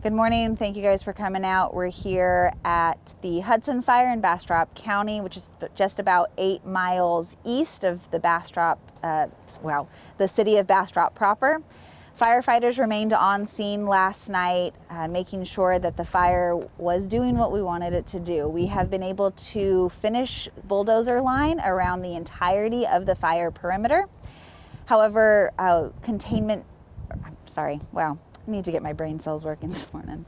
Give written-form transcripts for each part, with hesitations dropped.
Good morning. Thank you guys for coming out. We're here at the Hudson Fire in Bastrop County, which is just about 8 miles east of the the city of Bastrop proper. Firefighters remained on scene last night, making sure that the fire was doing what we wanted it to do. We have been able to finish bulldozer line around the entirety of the fire perimeter. However, I need to get my brain cells working this morning.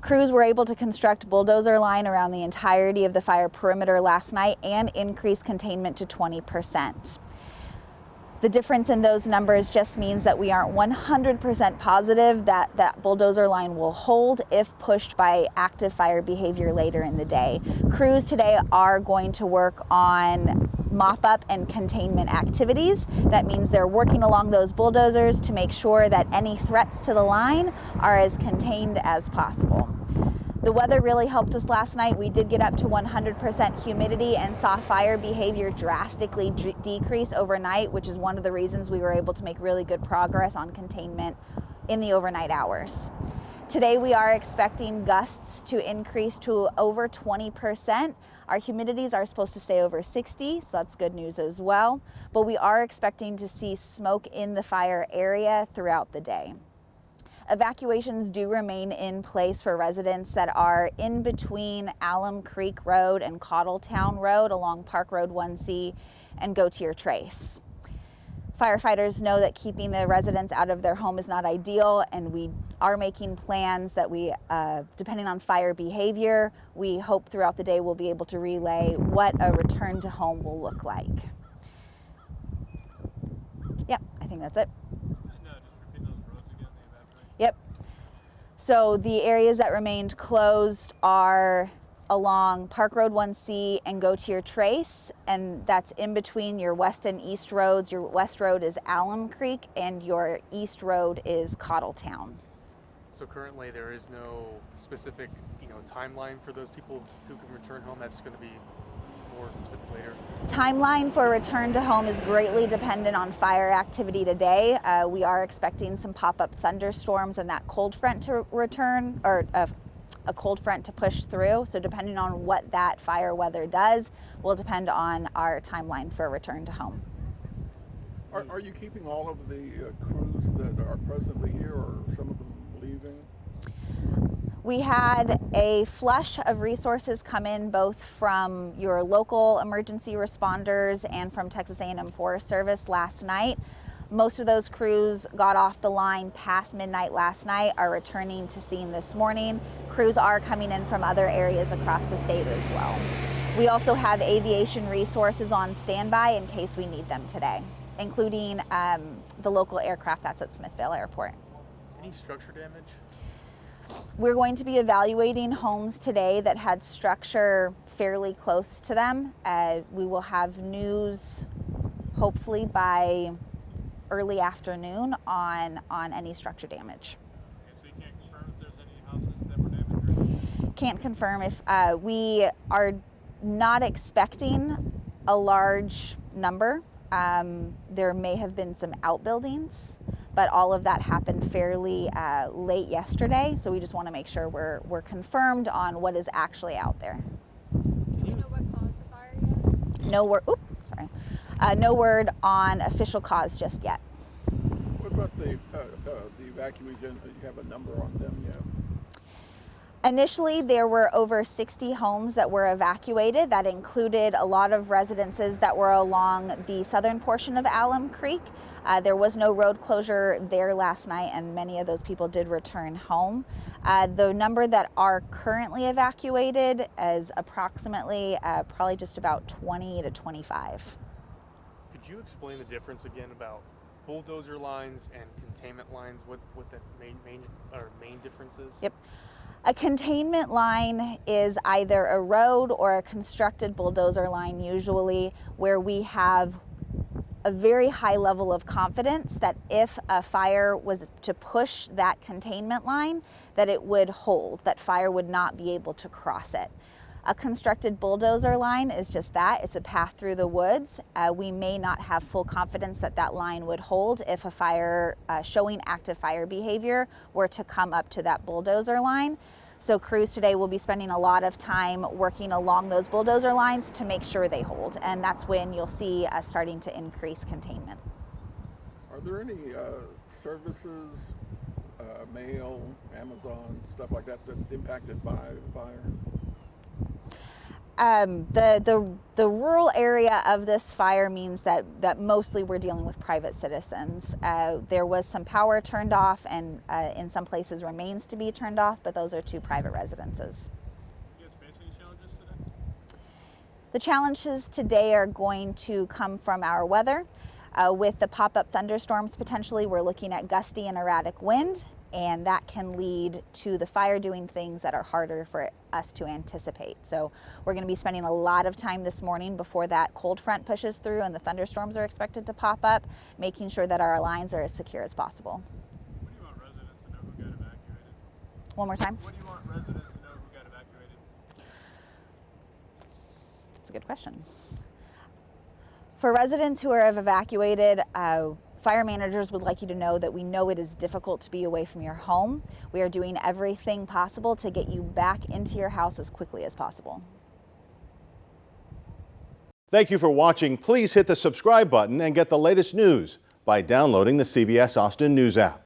Crews were able to construct bulldozer line around the entirety of the fire perimeter last night and increase containment to 20%. The difference in those numbers just means that we aren't 100% positive that that bulldozer line will hold if pushed by active fire behavior later in the day. Crews today are going to work on mop-up and containment activities. That means they're working along those bulldozers to make sure that any threats to the line are as contained as possible. The weather really helped us last night. We did get up to 100% humidity and saw fire behavior drastically decrease overnight, which is one of the reasons we were able to make really good progress on containment in the overnight hours. Today we are expecting gusts to increase to over 20%. Our humidities are supposed to stay over 60, so that's good news as well. But we are expecting to see smoke in the fire area throughout the day. Evacuations do remain in place for residents that are in between Alum Creek Road and Cottletown Road along Park Road 1C and Gautier Trace. Firefighters know that keeping the residents out of their home is not ideal, and we are making plans that depending on fire behavior, we hope throughout the day we'll be able to relay what a return to home will look like. Yep, I think that's it. Yep. So the areas that remained closed are along Park Road 1C and Gautier Trace, and that's in between your west and east roads. Your west road is Alum Creek and your east road is Cottletown. So currently there is no specific, timeline for those people who can return home. That's going to be more specific later. Timeline for return to home is greatly dependent on fire activity today. We are expecting some pop-up thunderstorms and that cold front to return, or a cold front to push through. So depending on what that fire weather does will depend on our timeline for return to home. Are you keeping all of the crews that are presently here, or some of them leaving? We had a flush of resources come in both from your local emergency responders and from Texas A&M Forest Service last night. Most of those crews got off the line past midnight last night, are returning to scene this morning. Crews are coming in from other areas across the state as well. We also have aviation resources on standby in case we need them today, including the local aircraft that's at Smithville Airport. Any structure damage? We're going to be evaluating homes today that had structure fairly close to them. We will have news hopefully by early afternoon on any structure damage. Okay, so you can't confirm if there's any houses that were damaged? Can't confirm if we are not expecting a large number. There may have been some outbuildings, but all of that happened fairly late yesterday, so we just want to make sure we're confirmed on what is actually out there. Do you know what caused the fire yet? No word on official cause just yet. What about the evacuees? You have a number on them yet? Initially, there were over 60 homes that were evacuated. That included a lot of residences that were along the southern portion of Alum Creek. There was no road closure there last night, and many of those people did return home. The number that are currently evacuated is approximately probably just about 20 to 25. Could you explain the difference again about bulldozer lines and containment lines? What the main difference is? Yep. A containment line is either a road or a constructed bulldozer line, usually, where we have a very high level of confidence that if a fire was to push that containment line, that it would hold, that fire would not be able to cross it. A constructed bulldozer line is just that. It's a path through the woods. We may not have full confidence that that line would hold if a fire showing active fire behavior were to come up to that bulldozer line. So crews today will be spending a lot of time working along those bulldozer lines to make sure they hold. And that's when you'll see us starting to increase containment. Are there any services, mail, Amazon, stuff like that that's impacted by the fire? The rural area of this fire means that mostly we're dealing with private citizens. There was some power turned off and in some places remains to be turned off, but those are 2 private residences. You guys face any challenges today? The challenges today are going to come from our weather. With the pop-up thunderstorms potentially, we're looking at gusty and erratic wind, and that can lead to the fire doing things that are harder for us to anticipate. So we're going to be spending a lot of time this morning before that cold front pushes through and the thunderstorms are expected to pop up, making sure that our lines are as secure as possible. What do you want residents to know who got evacuated? One more time. What do you want residents to know who got evacuated? That's a good question. For residents who have evacuated, fire managers would like you to know that we know it is difficult to be away from your home. We are doing everything possible to get you back into your house as quickly as possible. Thank you for watching. Please hit the subscribe button and get the latest news by downloading the CBS Austin News app.